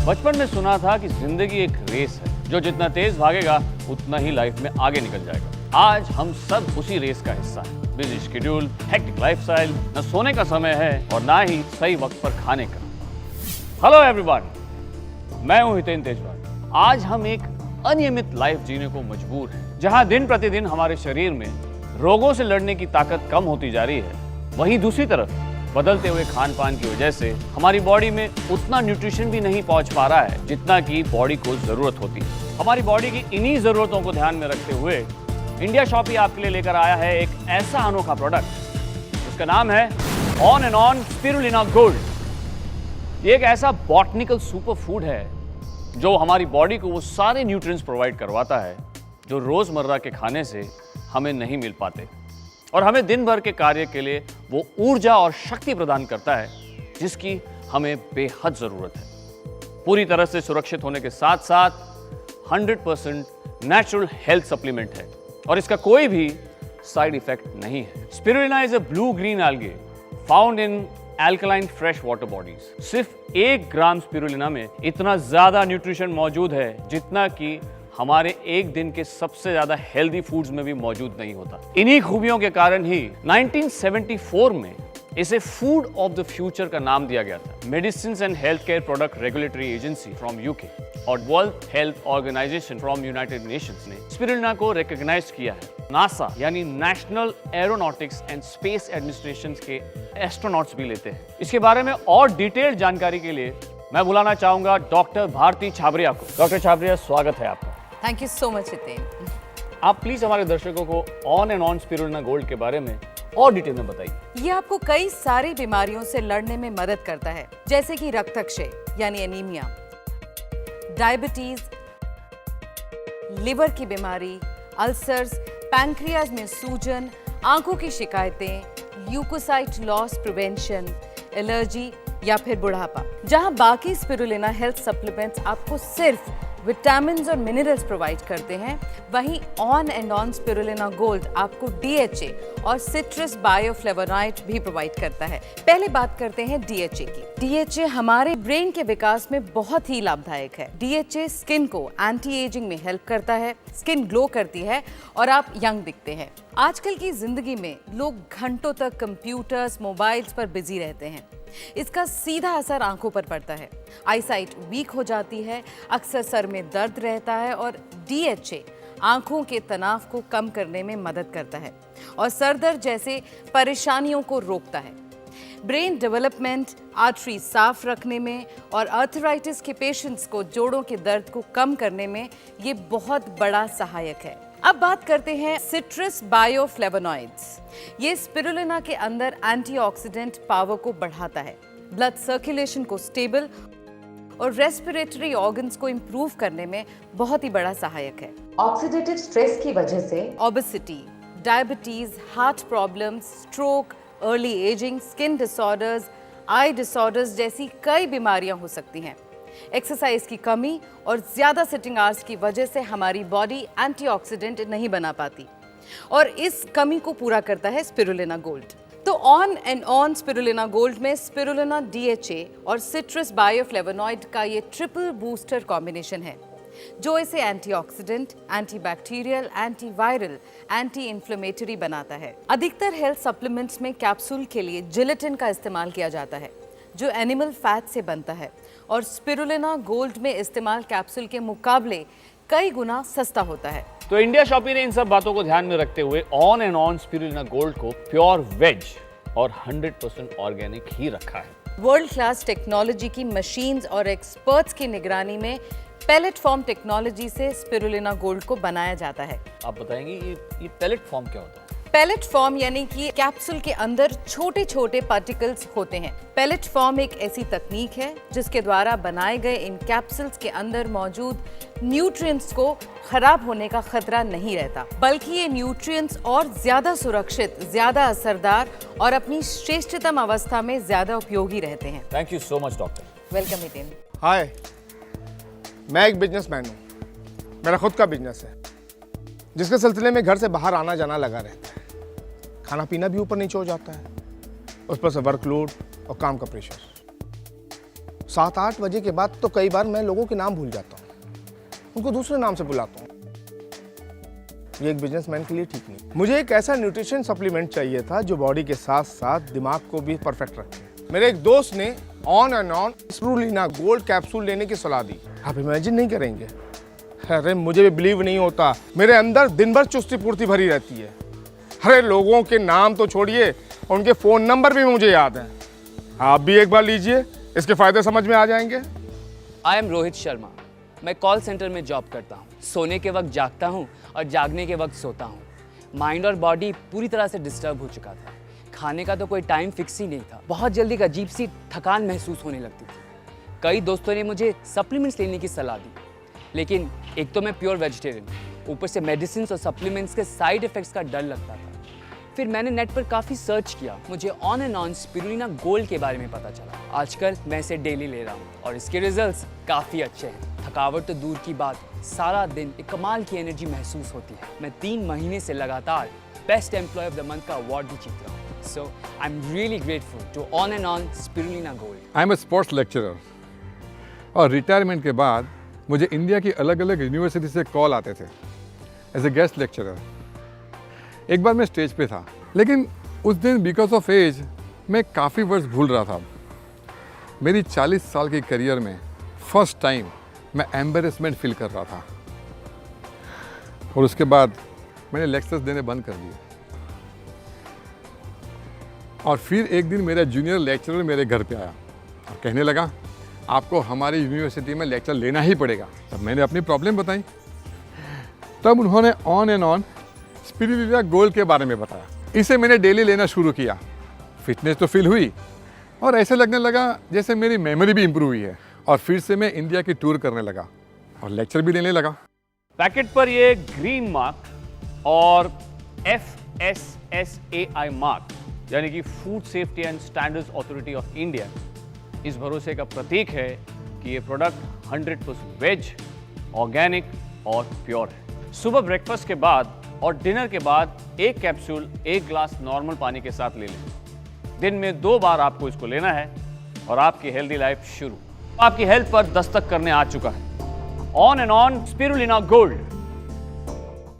बचपन में सुना था कि जिंदगी एक रेस है, जो जितना तेज भागेगा उतना ही लाइफ में आगे निकल जाएगा। आज हम सब उसी रेस का हिस्सा हैं। बिजी शेड्यूल, हेक्टिक लाइफस्टाइल, न सोने का समय है और ना ही सही वक्त पर खाने का। हेलो एवरीवन, मैं हूं हितेन तेजवाल। आज हम एक अनियमित लाइफ जीने को मजबूर हैं, जहां दिन प्रतिदिन हमारे शरीर में रोगों से लड़ने की ताकत कम होती जा रही है। वहीं दूसरी तरफ बदलते हुए खान पान की वजह से हमारी बॉडी में उतना न्यूट्रिशन भी नहीं पहुंच पा रहा है जितना कि बॉडी को जरूरत होती है। हमारी बॉडी की इन्हीं जरूरतों को ध्यान में रखते हुए इंडिया शॉपी आपके लिए लेकर आया है एक ऐसा अनोखा प्रोडक्ट, उसका नाम है on and on Spirulina gold. ये एक ऐसा बॉटनिकल सुपर फूड है जो हमारी बॉडी को वो सारे न्यूट्रिएंट्स प्रोवाइड करवाता है जो रोजमर्रा के खाने से हमें नहीं मिल पाते, और हमें दिन भर के कार्य के लिए वो ऊर्जा और शक्ति प्रदान करता है जिसकी हमें बेहद जरूरत है। पूरी तरह से सुरक्षित होने के साथ साथ 100% नेचुरल हेल्थ सप्लीमेंट है और इसका कोई भी साइड इफेक्ट नहीं है। Spirulina is a blue green algae found in alkaline fresh water bodies. सिर्फ 1 ग्राम स्पिरुलिना में इतना ज्यादा न्यूट्रिशन मौजूद है जितना कि हमारे एक दिन के सबसे ज्यादा हेल्दी फूड्स में भी मौजूद नहीं होता। इन्हीं खूबियों के कारण ही 1974 में इसे फूड ऑफ द फ्यूचर का नाम दिया गया था। Medicine and Health Care Product Regulatory Agency from UK और World Health Organisation from United Nations ने स्पिरुलिना को रिकॉग्नाइज किया है। नासा यानी National Aeronautics and Space Administration के एस्ट्रोनॉट्स भी लेते हैं। इसके बारे में और डिटेल्ड जानकारी के लिए मैं बुलाना चाहूंगा डॉक्टर भारती छाबरिया को। डॉक्टर छाबरिया, स्वागत है आपका। Thank you so much Hiten. आप प्लीज हमारे दर्शकों को on and on Spirulina gold के बारे में और डिटेल में बताइए। ये आपको कई सारी बीमारियों से लड़ने में मदद करता है, जैसे कि रक्तक्षय यानी एनीमिया, डायबिटीज, लिवर की बीमारी, अल्सर्स, पैंक्रियाज में सूजन, आंखों की शिकायतें, ल्यूकोसाइट लॉस प्रिवेंशन, एलर्जी या फिर बुढ़ापा। जहां बाकी स्पिरुलिना हेल्थ सप्लीमेंट्स आपको सिर्फ विटामिन्स और मिनरल्स प्रोवाइड करते हैं, वहीं on and on Spirulina gold आपको DHA और सिट्रस बायोफ्लेवोनॉइड भी प्रोवाइड करता है। पहले बात करते हैं DHA की। DHA हमारे ब्रेन के विकास में बहुत ही लाभदायक है। DHA स्किन को एंटी एजिंग में हेल्प करता है, स्किन ग्लो करती है और आप यंग दिखते हैं। आजकल की जिंदगी में लोग घंटों तक कंप्यूटर्स, मोबाइल्स पर बिजी रहते हैं। इसका सीधा असर आंखों पर पड़ता है, आईसाइट वीक हो जाती है, अक्सर सर में दर्द रहता है और DHA आंखों के तनाव को कम करने में मदद करता है और सर दर्द जैसे परेशानियों को रोकता है। ब्रेन डेवलपमेंट, आर्टरी साफ रखने में और आर्थराइटिस के पेशेंट्स को जोड़ों के दर्द को कम करने में ये बहुत बड़ा सहायक है। अब बात करते हैं सिट्रस बायोफ्लेवोनॉइड्स। ये स्पिरुलिना के अंदर एंटीऑक्सीडेंट पावर को बढ़ाता है, ब्लड सर्कुलेशन को स्टेबल और रेस्पिरेटरी ऑर्गन्स को इंप्रूव करने में बहुत ही बड़ा सहायक है। ऑक्सीडेटिव स्ट्रेस की वजह से obesity, diabetes, heart problems, stroke, early ageing, skin disorders, eye disorders जैसी कई बीमारियां हो सकती हैं। एक्सरसाइज की कमी और ज्यादा सिटिंग आवर्स की वजह से हमारी बॉडी एंटीऑक्सीडेंट नहीं बना पाती और इस कमी को पूरा करता है स्पिरुलिना गोल्ड। तो on and on Spirulina gold में स्पिरुलिना, DHA और सिट्रस बायोफ्लेवोनॉइड का ये ट्रिपल बूस्टर कॉम्बिनेशन है जो इसे antioxidant, antibacterial, antiviral, anti inflammatory बनाता है। अधिकतर हेल्थ सप्लीमेंट्स में कैप्सूल के लिए जिलेटिन का इस्तेमाल किया जाता है जो एनिमल फैट से बनता है और स्पिरुलिना गोल्ड में इस्तेमाल कैप्सूल के मुकाबले कई गुना सस्ता होता है। तो इंडिया शॉपी ने इन सब बातों को ध्यान में रखते हुए on and on Spirulina gold को प्योर वेज और 100% ऑर्गेनिक ही रखा है। वर्ल्ड क्लास टेक्नोलॉजी की मशीन्स और एक्सपर्ट्स की निगरानी में पैलेट फॉर्म टेक्नोलॉजी से स्पिरुलिना गोल्ड को बनाया जाता है। आप बताएंगे ये पैलेट फॉर्म क्या होता है? पैलेट फॉर्म यानी कि कैप्सूल के अंदर छोटे छोटे पार्टिकल्स होते हैं। पैलेट फॉर्म एक ऐसी तकनीक है जिसके द्वारा बनाए गए इन कैप्सूल्स के अंदर मौजूद न्यूट्रिएंट्स को खराब होने का खतरा नहीं रहता, बल्कि ये न्यूट्रिएंट्स और ज्यादा सुरक्षित, ज्यादा असरदार और अपनी श्रेष्ठतम अवस्था में ज्यादा उपयोगी रहते हैं। Thank you so much doctor. Welcome Hiten. Hi, मैं एक बिजनेसमैन हूँ। मेरा खुद का बिजनेस है जिसके सिलसिले में घर से बाहर आना जाना लगा रहता है। खाना पीना भी ऊपर नीचे हो जाता है, उस पर से वर्कलोड और काम का प्रेशर। 7-8 बजे के बाद तो कई बार मैं लोगों के नाम भूल जाता हूँ, उनको दूसरे नाम से बुलाता हूँ। ये एक बिजनेसमैन के लिए ठीक नहीं। मुझे एक ऐसा न्यूट्रिशन सप्लीमेंट चाहिए था जो बॉडी के साथ साथ दिमाग को भी परफेक्ट रखे। मेरे एक दोस्त ने on and on Spirulina gold capsule लेने की सलाह दी। आप इमेजिन नहीं करेंगे, अरे मुझे भी बिलीव नहीं होता, मेरे अंदर दिन भर चुस्ती पूर्ति भरी रहती है। अरे लोगों के नाम तो छोड़िए, उनके फ़ोन नंबर भी मुझे याद हैं। आप भी एक बार लीजिए, इसके फ़ायदे समझ में आ जाएंगे। I am Rohit Sharma. मैं कॉल सेंटर में जॉब करता हूँ। सोने के वक्त जागता हूँ और जागने के वक्त सोता हूँ। माइंड और बॉडी पूरी तरह से डिस्टर्ब हो चुका था। खाने का तो कोई टाइम फिक्स ही नहीं था। बहुत जल्दी एक अजीब सी थकान महसूस होने लगती थी। कई दोस्तों ने मुझे सप्लीमेंट्स लेने की सलाह दी, लेकिन एक तो मैं प्योर वेजिटेरियन, ऊपर से मेडिसिन और सप्लीमेंट्स के साइड इफ़ेक्ट्स का डर लगता था। फिर मैंने नेट पर काफ़ी सर्च किया, मुझे on and on Spirulina gold के बारे में पता चला। आजकल मैं इसे डेली ले रहा हूँ और इसके रिजल्ट्स काफ़ी अच्छे हैं। थकावट तो दूर की बात, सारा दिन एक कमाल की एनर्जी महसूस होती है। मैं 3 महीने से लगातार best employ of the month का अवार्ड भी जीत रहा हूँ। So I am really grateful to on and on Spirulina Gold. I am a sports lecturer और रिटायरमेंट के बाद मुझे इंडिया की अलग अलग यूनिवर्सिटी से कॉल आते थे एज ए गेस्ट लेक्चरर। एक बार मैं स्टेज पे था, लेकिन उस दिन बिकॉज ऑफ एज मैं काफ़ी वर्ड्स भूल रहा था। मेरी 40 साल की करियर में फर्स्ट टाइम मैं एम्बेरसमेंट फील कर रहा था और उसके बाद मैंने लेक्चर्स देने बंद कर दिए। और फिर एक दिन मेरा जूनियर लेक्चरर मेरे घर पे आया और कहने लगा, आपको हमारी यूनिवर्सिटी में लेक्चर लेना ही पड़ेगा। तब मैंने अपनी प्रॉब्लम बताई। तब उन्होंने on and on Spirulina gold के बारे में बताया। इसे मैंने डेली लेना शुरू किया। फिटनेस तो फील हुई और ऐसे लगने लगा जैसे मेरी मेमोरी भी इम्प्रूव हुई है। और फिर से मैं इंडिया की टूर करने लगा और लेक्चर भी देने लगा। पैकेट पर ये ग्रीन मार्क और FSSAI मार्क यानी कि food safety and standards authority of India इस भरोसे का प्रतीक है कि ये प्रोडक्ट 100% वेज, ऑर्गेनिक और प्योर है। सुबह ब्रेकफास्ट के बाद और डिनर के बाद एक कैप्सूल 1 ग्लास नॉर्मल पानी के साथ ले लें। दिन में 2 बार आपको इसको लेना है और आपकी हेल्दी लाइफ शुरू। आपकी हेल्थ पर दस्तक करने आ चुका है on and on Spirulina gold.